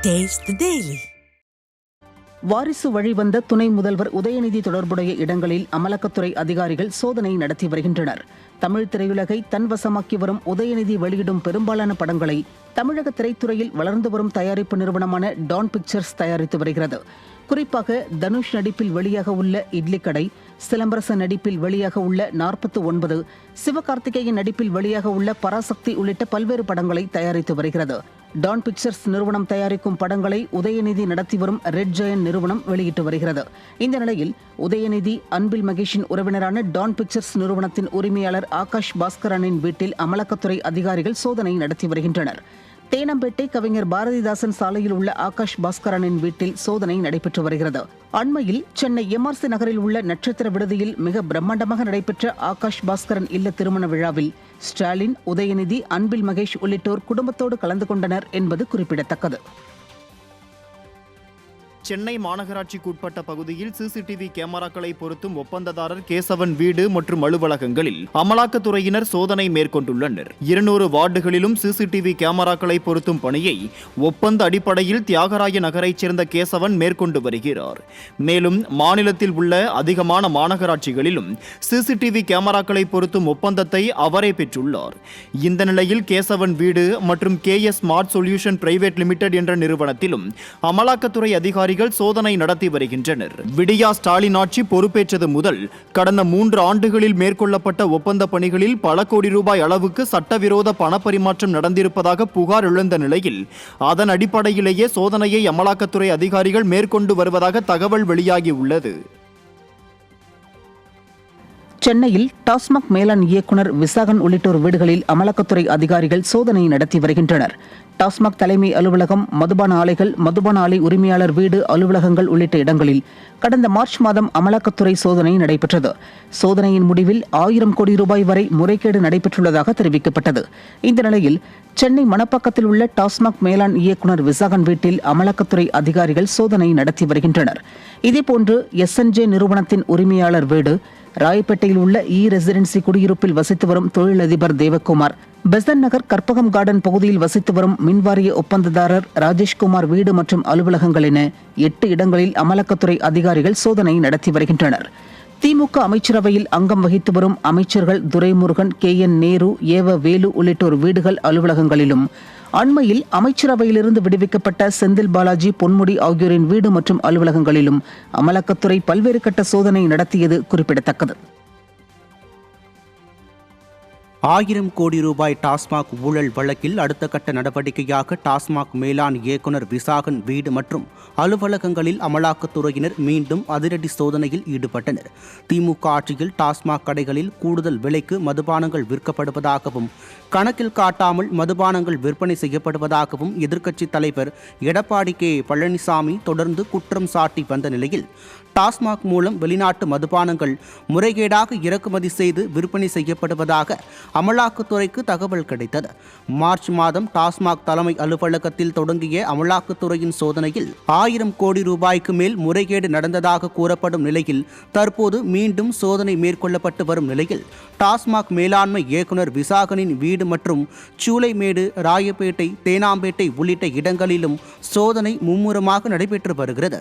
Taste the Daily. வாரிசு வழிவந்த துணை முதல்வர் உதயநிதி தொடர்புடைய இடங்களில் அமலாக்கத்துறை அதிகாரிகள் சோதனை நடத்தி வருகின்றனர். தமிழ் திரையுலகை தன்வசமாக்கி வரும் உதயநிதி வெளியிடும் பெரும்பாலான படங்களை தமிழக திரைத்துறையில் வளர்ந்து வரும் தயாரிப்பு நிறுவனமான டான் பிக்சர்ஸ் தயாரித்து வருகிறது. குறிப்பாக தனுஷ் நடிப்பில் வெளியாக உள்ள இட்லி கடை, சிலம்பரசன் நடிப்பில் வெளியாக உள்ள 49, சிவகார்த்திகேயன் நடிப்பில் வெளியாக உள்ள பராசக்தி உள்ளிட்ட பல்வேறு படங்களை தயாரித்து வருகிறது. டான் பிக்சர்ஸ் நிறுவனம் தயாரிக்கும் படங்களை உதயநிதி நடத்தி வரும் ரெட் ஜெயண்ட் நிறுவனம் வெளியிட்டு வருகிறது. இந்த நிலையில் உதயநிதி அன்பில் மகேஷின் உறவினரான டான் பிக்சர்ஸ் நிறுவனத்தின் உரிமையாளர் ஆகாஷ் பாஸ்கரனின் வீட்டில் அமலாக்கத்துறை அதிகாரிகள் சோதனை நடத்தி வருகின்றனர். தேனம்பேட்டை கவிஞர் பாரதிதாசன் சாலையில் உள்ள ஆகாஷ் பாஸ்கரனின் வீட்டில் சோதனை நடைபெற்று வருகிறது. அண்மையில் சென்னை எம்ஆர்சி நகரில் உள்ள நட்சத்திர விடுதியில் மிக பிரம்மாண்டமாக நடைபெற்ற ஆகாஷ் பாஸ்கரன் இல்ல திருமண விழாவில் ஸ்டாலின், உதயநிதி, அன்பில் மகேஷ் உள்ளிட்டோர் குடும்பத்தோடு கலந்து கொண்டனர் என்பது குறிப்பிடத்தக்கது. சென்னை மாநகராட்சிக்கு உட்பட்ட பகுதியில் சிசிடிவி கேமராக்களை பொருத்தும் ஒப்பந்ததாரர் கேசவன் வீடு மற்றும் அலுவலகங்களில் அமலாக்கத்துறையினர் சோதனை மேற்கொண்டுள்ளனர். 200 வார்டுகளிலும் சிசிடிவி கேமராக்களை பொருத்தும் பணியை ஒப்பந்த அடிப்படையில் தியாகராய நகரைச் சேர்ந்த கேசவன் மேற்கொண்டு வருகிறார். மேலும் மாநிலத்தில் உள்ள அதிகமான மாநகராட்சிகளிலும் சிசிடிவி கேமராக்களை பொருத்தும் ஒப்பந்தத்தை அவரே பெற்றுள்ளார். இந்த நிலையில் கேசவன் வீடு மற்றும் KS smart solution private limited என்ற நிறுவனத்திலும் அமலாக்கத்துறை அதிகாரி சோதனை நடத்தி வருகின்றனர். விடியா ஸ்டாலின் ஆட்சி பொறுப்பேற்றது முதல் கடந்த 3 ஆண்டுகளில் மேற்கொள்ளப்பட்ட ஒப்பந்த பணிகளில் பல கோடி ரூபாய் அளவுக்கு சட்டவிரோத பணப்பரிமாற்றம் நடந்திருப்பதாக புகார் எழுந்த நிலையில் அதன் அடிப்படையிலேயே சோதனையை அமலாக்கத்துறை அதிகாரிகள் மேற்கொண்டு வருவதாக தகவல் வெளியாகியுள்ளது. சென்னையில் டாஸ்மாக் மேலாண் இயக்குநர் விசாகன் உள்ளிட்டோர் வீடுகளில் அமலாக்கத்துறை அதிகாரிகள் சோதனை நடத்தி வருகின்றனர். டாஸ்மாக் தலைமை அலுவலகம், மதுபான ஆலைகள், மதுபான ஆலை உரிமையாளர் வீடு, அலுவலகங்கள் உள்ளிட்ட இடங்களில் கடந்த மார்ச் மாதம் அமலாக்கத்துறை சோதனை நடைபெற்றது. சோதனையின் முடிவில் 1000 கோடி ரூபாய் வரை முறைகேடு நடைபெற்றுள்ளதாக தெரிவிக்கப்பட்டது. இந்த நிலையில் சென்னை மணப்பாக்கத்தில் உள்ள டாஸ்மாக் மேலாண் இயக்குநர் விசாகன் வீட்டில் அமலாக்கத்துறை அதிகாரிகள் சோதனை நடத்தி வருகின்றனர். இதேபோன்று SNJ நிறுவனத்தின் உரிமையாளர் வீடு, ராயப்பேட்டையில் உள்ள ரெசிடென்சி குடியிருப்பில் வசித்து வரும் தொழிலதிபர் தேவகுமார், பெசன் நகர் கற்பகம் கார்டன் பகுதியில் வசித்து வரும் மின்வாரிய ஒப்பந்ததாரர் ராஜேஷ்குமார் வீடு மற்றும் அலுவலகங்கள் என 8 இடங்களில் அமலாக்கத்துறை அதிகாரிகள் சோதனை நடத்தி வருகின்றனர். திமுக அமைச்சரவையில் அங்கம் வகித்து வரும் அமைச்சர்கள் துரைமுருகன், KN நேரு, வேலு உள்ளிட்டோர் வீடுகள், அலுவலகங்களிலும் அண்மையில் அமைச்சரவையிலிருந்து விடுவிக்கப்பட்ட செந்தில் பாலாஜி, பொன்முடி ஆகியோரின் வீடு மற்றும் அலுவலகங்களிலும் அமலாக்கத்துறை பல்வேறு கட்ட சோதனை நடத்தியது குறிப்பிடத்தக்கது. 1000 கோடி ரூபாய் டாஸ்மாக் ஊழல் வழக்கில் அடுத்த கட்ட நடவடிக்கையாக டாஸ்மாக் மேலாண் இயக்குநர் விசாகன் வீடு மற்றும் அலுவலகங்களில் அமலாக்கத்துறையினர் மீண்டும் அதிரடி சோதனையில் ஈடுபட்டனர். திமுக ஆட்சியில் டாஸ்மாக் கடைகளில் கூடுதல் விலைக்கு மதுபானங்கள் விற்கப்படுவதாகவும் கணக்கில் காட்டாமல் மதுபானங்கள் விற்பனை செய்யப்படுவதாகவும் எதிர்க்கட்சித் தலைவர் எடப்பாடி பழனிசாமி தொடர்ந்து குற்றம் சாட்டி வந்த நிலையில் டாஸ்மாக் மூலம் வெளிநாட்டு மதுபானங்கள் முறைகேடாக இறக்குமதி செய்து விற்பனை செய்யப்படுவதாக அமலாக்கத்துறைக்கு தகவல் கிடைத்தது. மார்ச் மாதம் டாஸ்மாக் தலைமை அலுவலகத்தில் தொடங்கிய அமலாக்கத்துறையின் சோதனையில் 1000 கோடி ரூபாய்க்கு மேல் முறைகேடு நடந்ததாக கூறப்படும் நிலையில் தற்போது மீண்டும் சோதனை மேற்கொள்ளப்பட்டு வரும் நிலையில் டாஸ்மாக் மேலாண்மை இயக்குநர் விசாகனின் வீடு மற்றும் சூளைமேடு, ராயப்பேட்டை, தேனாம்பேட்டை உள்ளிட்ட இடங்களிலும் சோதனை மும்முரமாக நடைபெற்று வருகிறது.